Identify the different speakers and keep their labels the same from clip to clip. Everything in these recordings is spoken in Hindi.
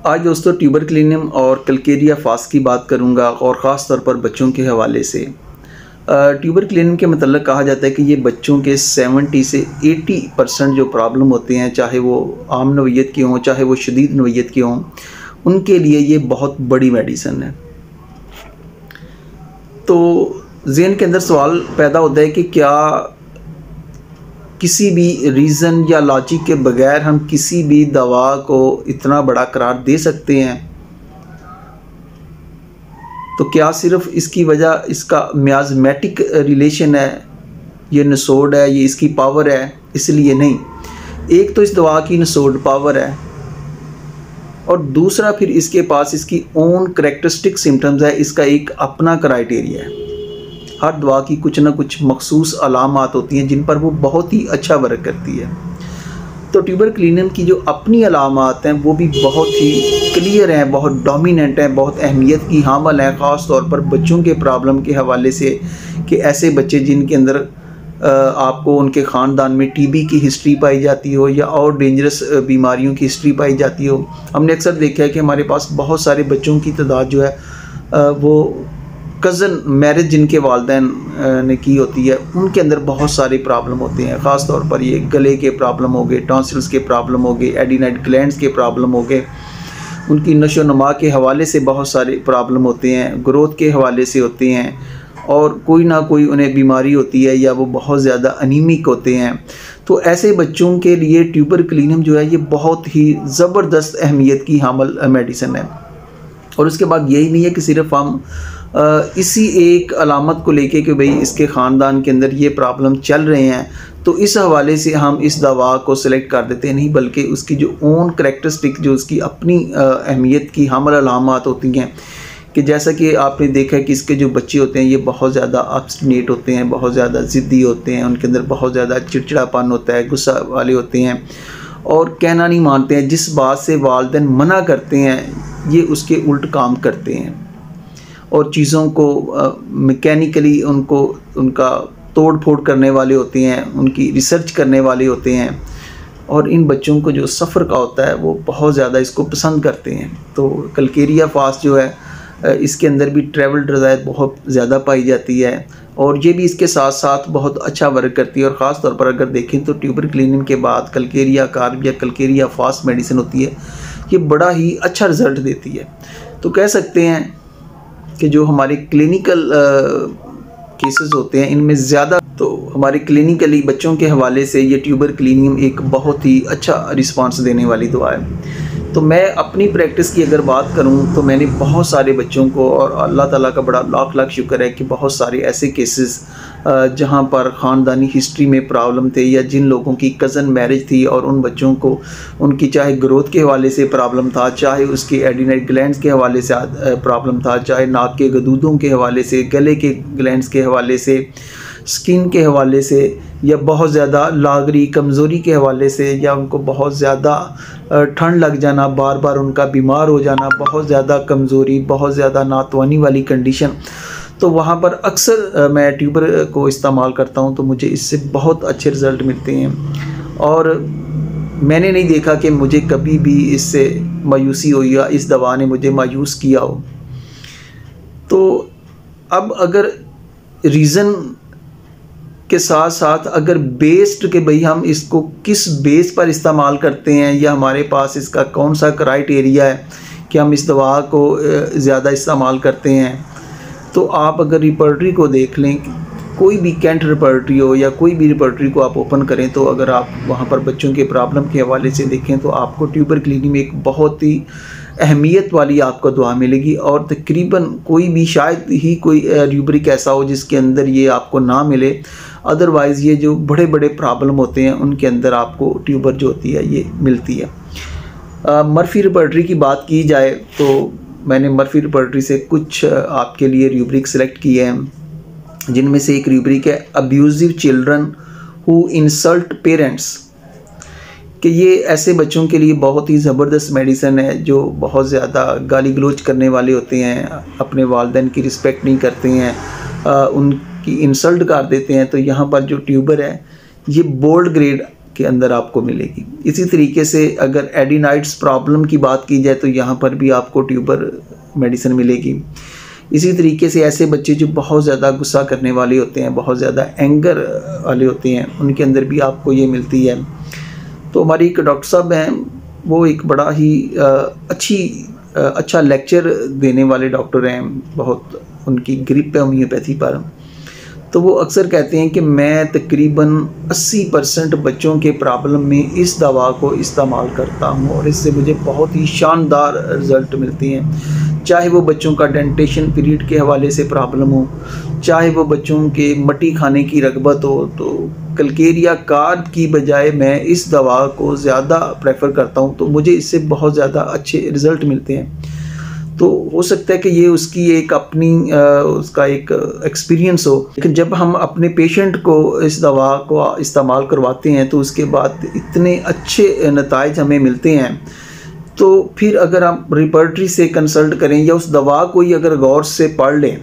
Speaker 1: आज दोस्तों ट्यूबरक्लिनियम और कलकेरिया फास की बात करूंगा और ख़ास तौर पर बच्चों के हवाले से। ट्यूबरक्लिनियम के मतलब कहा जाता है कि ये बच्चों के 70 से 80% जो प्रॉब्लम होते हैं, चाहे वो आम नवैयत की हों चाहे वो शदीद नवैयत की हों, उनके लिए ये बहुत बड़ी मेडिसन है। तो ज़हन के अंदर सवाल पैदा होता है कि क्या किसी भी रीज़न या लॉजिक के बगैर हम किसी भी दवा को इतना बड़ा करार दे सकते हैं? तो क्या सिर्फ इसकी वजह इसका मियाज़मेटिक रिलेशन है, ये नसोड है, ये इसकी पावर है, इसलिए नहीं। एक तो इस दवा की नसोड पावर है और दूसरा फिर इसके पास इसकी ओन करैक्टरिस्टिक सिम्टम्स है, इसका एक अपना क्राइटेरिया है। हर दवा की कुछ ना कुछ मखसूस अलामात होती हैं जिन पर वो बहुत ही अच्छा वर्क करती है। तो ट्यूबरक्लिनियम की जो अपनी अलामात हैं वो भी बहुत ही क्लियर हैं, बहुत डोमिनेंट हैं, बहुत अहमियत की हामिल हैं, ख़ास तौर पर बच्चों के प्रॉब्लम के हवाले से कि ऐसे बच्चे जिनके अंदर आपको उनके ख़ानदान में टीबी की हिस्ट्री पाई जाती हो या और डेंजरस बीमारियों की हिस्ट्री पाई जाती हो। हमने अक्सर देखा है कि हमारे पास बहुत सारे बच्चों की तादाद जो है वो कज़न मैरिज जिनके वालिदैन ने की होती है उनके अंदर बहुत सारे प्रॉब्लम होते हैं। ख़ास तौर पर ये गले के प्रॉब्लम हो गए, टॉन्सिल्स के प्रॉब्लम हो गए, एडिनाइड ग्लैंड्स के प्रॉब्लम हो गए, उनकी नशो नमा के हवाले से बहुत सारे प्रॉब्लम होते हैं, ग्रोथ के हवाले से होते हैं और कोई ना कोई उन्हें बीमारी होती है या वो बहुत ज़्यादा अनीमिक होते हैं। तो ऐसे बच्चों के लिए ट्यूबरक्लिनियम जो है ये बहुत ही ज़बरदस्त अहमियत की हामिल मेडिसन है। और उसके बाद यही नहीं है कि सिर्फ हम इसी एक अलामत को लेके कि भाई इसके ख़ानदान के अंदर ये प्रॉब्लम चल रहे हैं तो इस हवाले से हम इस दवा को सिलेक्ट कर देते हैं, नहीं, बल्कि उसकी जो ओन करैक्टरिस्टिक जो उसकी अपनी अहमियत की हामिल अलामत होती हैं कि जैसा कि आपने देखा है कि इसके जो बच्चे होते हैं ये बहुत ज़्यादा ऑब्स्टिनेट होते हैं, बहुत ज़्यादा ज़िद्दी होते हैं, उनके अंदर बहुत ज़्यादा चिड़चिड़ापन होता है, गुस्सा वाले होते हैं और कहना नहीं मानते हैं। जिस बात से वालिदैन मना करते हैं ये उसके उल्ट काम करते हैं और चीज़ों को मैकेनिकली उनका तोड़ फोड़ करने वाले होते हैं, उनकी रिसर्च करने वाले होते हैं और इन बच्चों को जो सफ़र का होता है वो बहुत ज़्यादा इसको पसंद करते हैं। तो कलकेरिया फास जो है इसके अंदर भी ट्रैवल डिज़ायर बहुत ज़्यादा पाई जाती है और ये भी इसके साथ साथ बहुत अच्छा वर्क करती है। और ख़ास तौर पर अगर देखें तो ट्यूबरक्लिनियम के बाद कलकेरिया कार्ब या कलकेरिया फास मेडिसिन होती है, ये बड़ा ही अच्छा रिज़ल्ट देती है। तो कह सकते हैं कि जो हमारे क्लिनिकल केसेस होते हैं इनमें ज़्यादा तो हमारे क्लिनिकली बच्चों के हवाले से ये ट्यूबरक्लिनियम एक बहुत ही अच्छा रिस्पांस देने वाली दवा है। तो मैं अपनी प्रैक्टिस की अगर बात करूं तो मैंने बहुत सारे बच्चों को, और अल्लाह ताला का बड़ा लाख लाख शुक्र है कि बहुत सारे ऐसे केसेस जहां पर ख़ानदानी हिस्ट्री में प्रॉब्लम थे या जिन लोगों की कज़न मैरिज थी और उन बच्चों को उनकी चाहे ग्रोथ के हवाले से प्रॉब्लम था, चाहे उसके एडिनाइड ग्लैंड्स के हवाले से प्रॉब्लम था, चाहे नाक के गदूदों के हवाले से, गले के ग्लैंड्स के हवाले से, स्किन के हवाले से या बहुत ज़्यादा लागरी कमज़ोरी के हवाले से या उनको बहुत ज़्यादा ठंड लग जाना, बार बार उनका बीमार हो जाना, बहुत ज़्यादा कमज़ोरी, बहुत ज़्यादा नातवानी वाली कंडीशन, तो वहाँ पर अक्सर मैं ट्यूबर को इस्तेमाल करता हूँ तो मुझे इससे बहुत अच्छे रिज़ल्ट मिलते हैं और मैंने नहीं देखा कि मुझे कभी भी इससे मायूसी हुई या इस दवा ने मुझे मायूस किया हो। तो अब अगर रीज़न के साथ साथ अगर बेस्ड के भाई हम इसको किस बेस पर इस्तेमाल करते हैं या हमारे पास इसका कौन सा क्राइटेरिया है कि हम इस दवा को ज़्यादा इस्तेमाल करते हैं, तो आप अगर रिपर्टरी को देख लें, कोई भी कैंट रिपर्टरी हो या कोई भी रिपर्टरी को आप ओपन करें तो अगर आप वहाँ पर बच्चों के प्रॉब्लम के हवाले से देखें तो आपको ट्यूबरक्लिनियम में एक बहुत ही अहमियत वाली आपको दुआ मिलेगी और तकरीबन कोई भी शायद ही कोई रूब्रिक ऐसा हो जिसके अंदर ये आपको ना मिले। अदरवाइज़ ये जो बड़े बड़े प्रॉब्लम होते हैं उनके अंदर आपको ट्यूबर जो होती है ये मिलती है। मर्फी रिपर्टरी की बात की जाए तो मैंने मर्फी रिपर्टरी से कुछ आपके लिए रूब्रिक सेलेक्ट किए हैं, जिनमें से एक रूब्रिक है abusive children who insult parents, कि ये ऐसे बच्चों के लिए बहुत ही ज़बरदस्त मेडिसिन है जो बहुत ज़्यादा गाली गलोच करने वाले होते हैं, अपने वालिदैन की रिस्पेक्ट नहीं करते हैं, उनकी इंसल्ट कर देते हैं। तो यहाँ पर जो ट्यूबर है ये बोल्ड ग्रेड के अंदर आपको मिलेगी। इसी तरीके से अगर एडिनाइड्स प्रॉब्लम की बात की जाए तो यहाँ पर भी आपको ट्यूबर मेडिसिन मिलेगी। इसी तरीके से ऐसे बच्चे जो बहुत ज़्यादा गुस्सा करने वाले होते हैं, बहुत ज़्यादा एंगर वाले होते हैं, उनके अंदर भी आपको ये मिलती है। तो हमारी एक डॉक्टर साहब हैं, वो एक बड़ा ही अच्छा लेक्चर देने वाले डॉक्टर हैं, बहुत उनकी ग्रिप है होम्योपैथी पर। तो वो अक्सर कहते हैं कि मैं तकरीबन 80% बच्चों के प्रॉब्लम में इस दवा को इस्तेमाल करता हूँ और इससे मुझे बहुत ही शानदार रिज़ल्ट मिलते हैं। चाहे वो बच्चों का डेंटेशन पीरियड के हवाले से प्रॉब्लम हो, चाहे वो बच्चों के मट्टी खाने की रगबत हो, तो कलकेरिया कार्ब की बजाय मैं इस दवा को ज़्यादा प्रेफर करता हूँ, तो मुझे इससे बहुत ज़्यादा अच्छे रिज़ल्ट मिलते हैं। तो हो सकता है कि ये उसकी एक अपनी उसका एक एक्सपीरियंस हो, लेकिन जब हम अपने पेशेंट को इस दवा को इस्तेमाल करवाते हैं तो उसके बाद इतने अच्छे नताइज हमें मिलते हैं। तो फिर अगर आप रिपर्टरी से कंसल्ट करें या उस दवा को ही अगर गौर से पढ़ लें,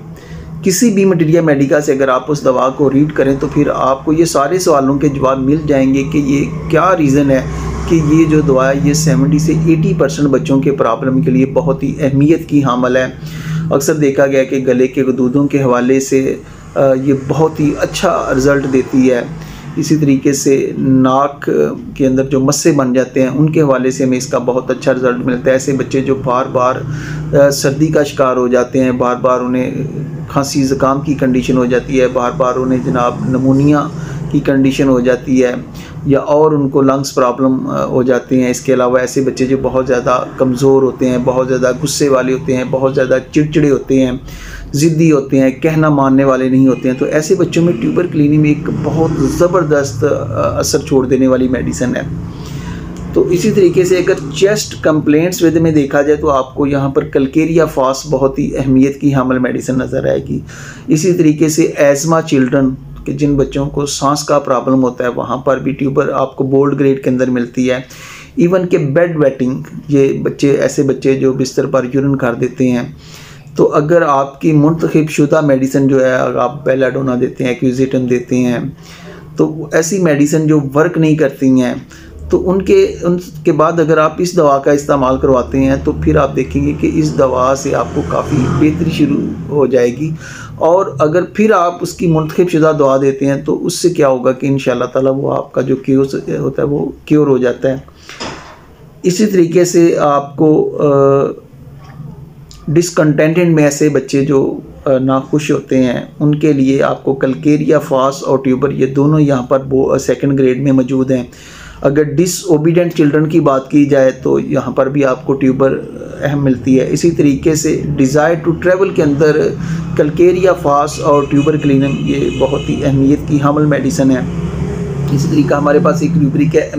Speaker 1: किसी भी मटीरियल मेडिका से अगर आप उस दवा को रीड करें, तो फिर आपको ये सारे सवालों के जवाब मिल जाएंगे कि ये क्या रीज़न है कि ये जो दवा है ये 70 से 80% बच्चों के प्रॉब्लम के लिए बहुत ही अहमियत की हामिल है। अक्सर देखा गया कि गले के गदूदों के हवाले से ये बहुत ही अच्छा रिज़ल्ट देती है। इसी तरीके से नाक के अंदर जो मस्से बन जाते हैं उनके हवाले से हमें इसका बहुत अच्छा रिज़ल्ट मिलता है। ऐसे बच्चे जो बार बार सर्दी का शिकार हो जाते हैं, बार बार उन्हें खांसी ज़ुकाम की कंडीशन हो जाती है, बार बार उन्हें जनाब नमूनिया की कंडीशन हो जाती है, या और उनको लंग्स प्रॉब्लम हो जाती हैं। इसके अलावा ऐसे बच्चे जो बहुत ज़्यादा कमज़ोर होते हैं, बहुत ज़्यादा गुस्से वाले होते हैं, बहुत ज़्यादा चिड़चिड़े होते हैं, ज़िद्दी होते हैं, कहना मानने वाले नहीं होते हैं, तो ऐसे बच्चों में ट्यूबर क्लीनिंग एक बहुत ज़बरदस्त असर छोड़ देने वाली मेडिसिन है। तो इसी तरीके से अगर चेस्ट कंप्लेंट्स विद में देखा जाए तो आपको यहाँ पर कलकेरिया फास्ट बहुत ही अहमियत की हामिल मेडिसिन नज़र आएगी। इसी तरीके से एज़मा चिल्ड्रन कि जिन बच्चों को सांस का प्रॉब्लम होता है, वहाँ पर भी ट्यूबर आपको बोल्ड ग्रेड के अंदर मिलती है। इवन के बेड वेटिंग, ये बच्चे ऐसे बच्चे जो बिस्तर पर यूरिन कर देते हैं, तो अगर आपकी मुंतखब शुदा मेडिसिन जो है, अगर आप बेलाडोना देते हैं, एक्विजिटम देते हैं, तो ऐसी मेडिसिन जो वर्क नहीं करती हैं, तो उनके बाद अगर आप इस दवा का इस्तेमाल करवाते हैं तो फिर आप देखेंगे कि इस दवा से आपको काफ़ी बेहतरी शुरू हो जाएगी। और अगर फिर आप उसकी मुंतखब शुदा दवा देते हैं तो उससे क्या होगा कि इंशाअल्लाह ताला वो आपका जो क्योर होता है वो क्योर हो जाता है। इसी तरीके से आपको डिसकंटेंटेड में ऐसे बच्चे जो नाखुश होते हैं, उनके लिए आपको कलकेरिया फास्ट और ट्यूबर ये दोनों यहाँ पर सेकंड ग्रेड में मौजूद हैं। अगर डिसओबीडेंट चिल्ड्रन की बात की जाए तो यहाँ पर भी आपको ट्यूबर अहम मिलती है। इसी तरीके से डिज़ायर टू ट्रैवल के अंदर कलकेरिया फास्ट और ट्यूबर क्लीनम ये बहुत ही अहमियत की हामिल मेडिसिन है। इसी तरीका हमारे पास एक रूब्रिक है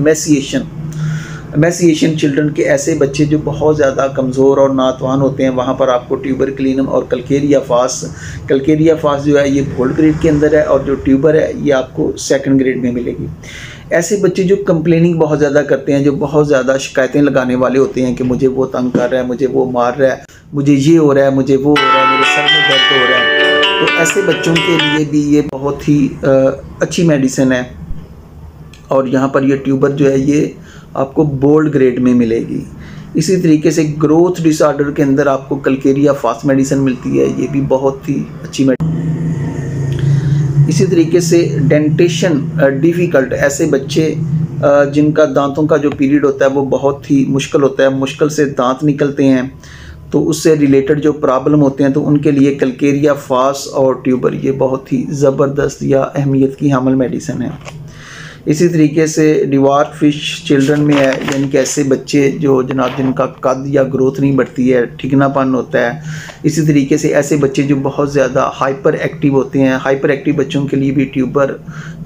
Speaker 1: एमेसिएशन चिल्ड्रन के ऐसे बच्चे जो बहुत ज़्यादा कमज़ोर और नातवान होते हैं, वहाँ पर आपको ट्यूबर क्लीनम और कलकेरिया फास्ट जो है ये गोल्ड ग्रेड के अंदर है और जो ट्यूबर है ये आपको सेकंड ग्रेड में मिलेगी। ऐसे बच्चे जो कंप्लेनिंग बहुत ज़्यादा करते हैं, जो बहुत ज़्यादा शिकायतें लगाने वाले होते हैं कि मुझे वो तंग कर रहा है, मुझे वो मार रहा है, मुझे ये हो रहा है, मुझे वो हो रहा है, मेरे सर में दर्द हो रहा है, तो ऐसे बच्चों के लिए भी ये बहुत ही अच्छी मेडिसिन है। और यहाँ पर ये ट्यूबर जो है ये आपको बोल्ड ग्रेड में मिलेगी। इसी तरीके से ग्रोथ डिसऑर्डर के अंदर आपको कलकेरिया फास्ट मेडिसिन मिलती है, ये भी बहुत ही अच्छी मेडिसिन। इसी तरीके से डेंटेशन डिफ़िकल्ट, ऐसे बच्चे जिनका दांतों का जो पीरियड होता है वो बहुत ही मुश्किल होता है, मुश्किल से दांत निकलते हैं, तो उससे रिलेटेड जो प्रॉब्लम होते हैं तो उनके लिए कलकेरिया फास्ट और ट्यूबर ये बहुत ही ज़बरदस्त या अहमियत की हामिल मेडिसिन है। इसी तरीके से डिवार्फ फिश चिल्ड्रन में है, यानी कि ऐसे बच्चे जो जनाब जिनका कद या ग्रोथ नहीं बढ़ती है, ठिकनापन होता है। इसी तरीके से ऐसे बच्चे जो बहुत ज़्यादा हाइपर एक्टिव होते हैं, हाइपर एक्टिव बच्चों के लिए भी ट्यूबर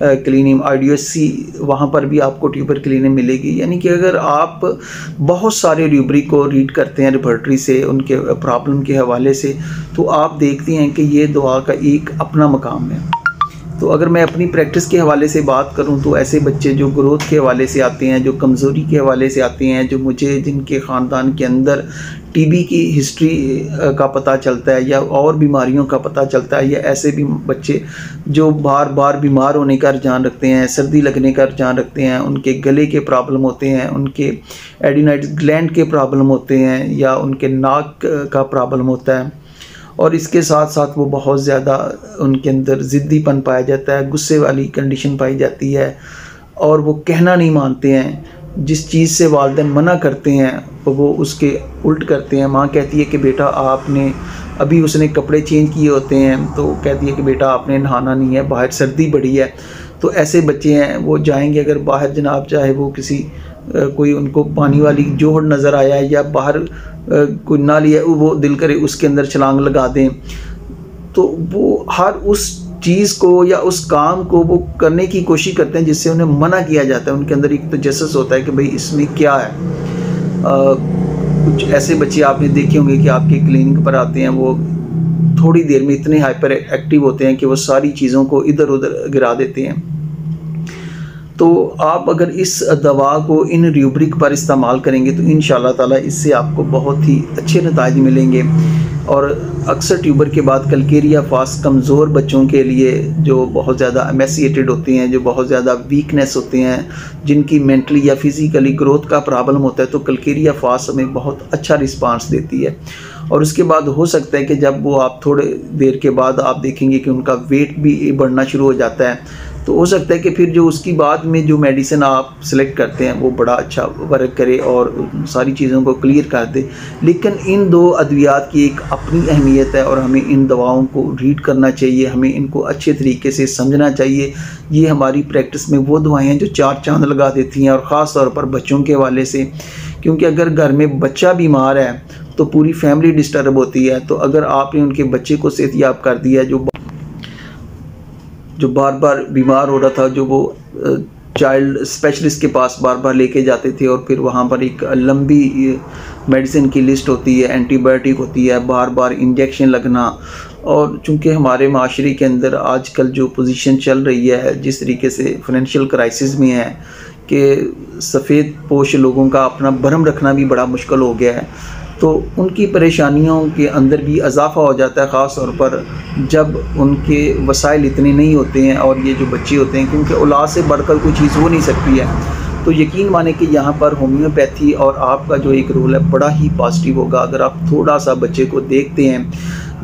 Speaker 1: क्लीनिम IDSC वहाँ पर भी आपको ट्यूबर क्लीनिम मिलेगी। यानी कि अगर आप बहुत सारे रूब्रिक को रीड करते हैं रिपर्टरी से, उनके प्रॉब्लम के हवाले से, तो आप देखते हैं कि ये दवा का एक अपना मकाम है। तो अगर मैं अपनी प्रैक्टिस के हवाले से बात करूं तो ऐसे बच्चे जो ग्रोथ के हवाले से आते हैं, जो कमज़ोरी के हवाले से आते हैं, जो मुझे जिनके ख़ानदान के अंदर टीबी की हिस्ट्री का पता चलता है या और बीमारियों का पता चलता है, या ऐसे भी बच्चे जो बार बार बीमार होने का रुझान रखते हैं, सर्दी लगने का रुझान रखते हैं, उनके गले के प्रॉब्लम होते हैं, उनके एडिनाइड्स ग्लैंड के प्रॉब्लम होते हैं, या उनके नाक का प्रॉब्लम होता है, और इसके साथ साथ वो बहुत ज़्यादा उनके अंदर ज़िद्दीपन पाया जाता है, गुस्से वाली कंडीशन पाई जाती है, और वो कहना नहीं मानते हैं। जिस चीज़ से वालिदैन मना करते हैं वो उसके उल्ट करते हैं। माँ कहती है कि बेटा आपने, अभी उसने कपड़े चेंज किए होते हैं तो कहती है कि बेटा आपने नहाना नहीं है, बाहर सर्दी बड़ी है। तो ऐसे बच्चे हैं, वो जाएंगे अगर बाहर जनाब, चाहे वो किसी कोई उनको पानी वाली जोहड़ नज़र आया है या बाहर कोई नाली है, वो दिल करे उसके अंदर छलांग लगा दें, तो वो हर उस चीज़ को या उस काम को वो करने की कोशिश करते हैं जिससे उन्हें मना किया जाता है। उनके अंदर एक तजस्सुस होता है कि भाई इसमें क्या है। कुछ ऐसे बच्चे आपने देखे होंगे कि आपके क्लिनिक पर आते हैं, वो थोड़ी देर में इतने हाइपर एक्टिव होते हैं कि वो सारी चीज़ों को इधर उधर गिरा देते हैं। तो आप अगर इस दवा को इन रूब्रिक पर इस्तेमाल करेंगे तो इंशाअल्लाह ताला इससे आपको बहुत ही अच्छे नताइज मिलेंगे। और अक्सर ट्यूबर के बाद कलकेरिया फास्ट कमज़ोर बच्चों के लिए, जो बहुत ज़्यादा एमेसिएटेड होते हैं, जो बहुत ज़्यादा वीकनेस होते हैं, जिनकी मेंटली या फिज़िकली ग्रोथ का प्रॉब्लम होता है, तो कलकेरिया फास्ट हमें बहुत अच्छा रिस्पांस देती है। और उसके बाद हो सकता है कि जब वो आप थोड़े देर के बाद आप देखेंगे कि उनका वेट भी बढ़ना शुरू हो जाता है, तो हो सकता है कि फिर जो उसकी बाद में जो मेडिसिन आप सेलेक्ट करते हैं वो बड़ा अच्छा वर्क करे और सारी चीज़ों को क्लियर कर दे। लेकिन इन दो अद्वियात की एक अपनी अहमियत है और हमें इन दवाओं को रीड करना चाहिए, हमें इनको अच्छे तरीके से समझना चाहिए। ये हमारी प्रैक्टिस में वो दवाएँ हैं जो चार चांद लगा देती हैं, और ख़ास तौर पर बच्चों के हवाले से, क्योंकि अगर घर में बच्चा बीमार है तो पूरी फैमिली डिस्टर्ब होती है। तो अगर आपने उनके बच्चे को सेहतयाब कर दिया जो बार बार बीमार हो रहा था, जो वो चाइल्ड स्पेशलिस्ट के पास बार बार लेके जाते थे, और फिर वहाँ पर एक लंबी मेडिसिन की लिस्ट होती है, एंटीबायोटिक होती है, बार बार इंजेक्शन लगना। और चूँकि हमारे माशरे के अंदर आजकल जो पोजीशन चल रही है, जिस तरीके से फाइनेंशियल क्राइसिस में है कि सफ़ेद पोश लोगों का अपना भरम रखना भी बड़ा मुश्किल हो गया है, तो उनकी परेशानियों के अंदर भी इजाफ़ा हो जाता है, ख़ास तौर पर जब उनके वसाइल इतने नहीं होते हैं। और ये जो बच्चे होते हैं, क्योंकि औलाद से बढ़कर कोई चीज़ हो नहीं सकती है, तो यकीन माने कि यहाँ पर होम्योपैथी और आपका जो एक रोल है बड़ा ही पॉजिटिव होगा। अगर आप थोड़ा सा बच्चे को देखते हैं,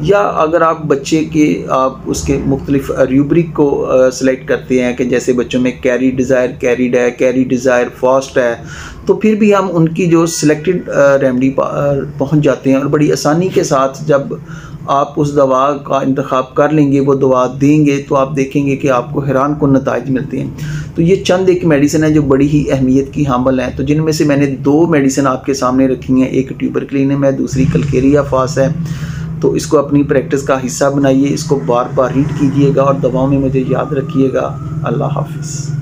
Speaker 1: या अगर आप बच्चे के आप उसके मुख्तलिफ रूब्रिक को सिलेक्ट करते हैं कि जैसे बच्चों में कैरी डिज़ायर कैरिड है, कैरी डिज़ायर फास्ट है, तो फिर भी हम उनकी जो सिलेक्टेड रेमेडी पहुंच जाते हैं। और बड़ी आसानी के साथ जब आप उस दवा का इंतखाब कर लेंगे, वो दवा देंगे, तो आप देखेंगे कि आपको हैरान कुन नताइज मिलते हैं। तो ये चंद एक मेडिसिन है जो बड़ी ही अहमियत की हामिल हैं, तो जिनमें से मैंने दो मेडिसिन आपके सामने रखी हैं, एक ट्यूबरक्लिनिम है, दूसरी कलकेरिया फास्ट है। तो इसको अपनी प्रैक्टिस का हिस्सा बनाइए, इसको बार बार रीड कीजिएगा और दवाओं में मुझे याद रखिएगा। अल्लाह हाफिज़।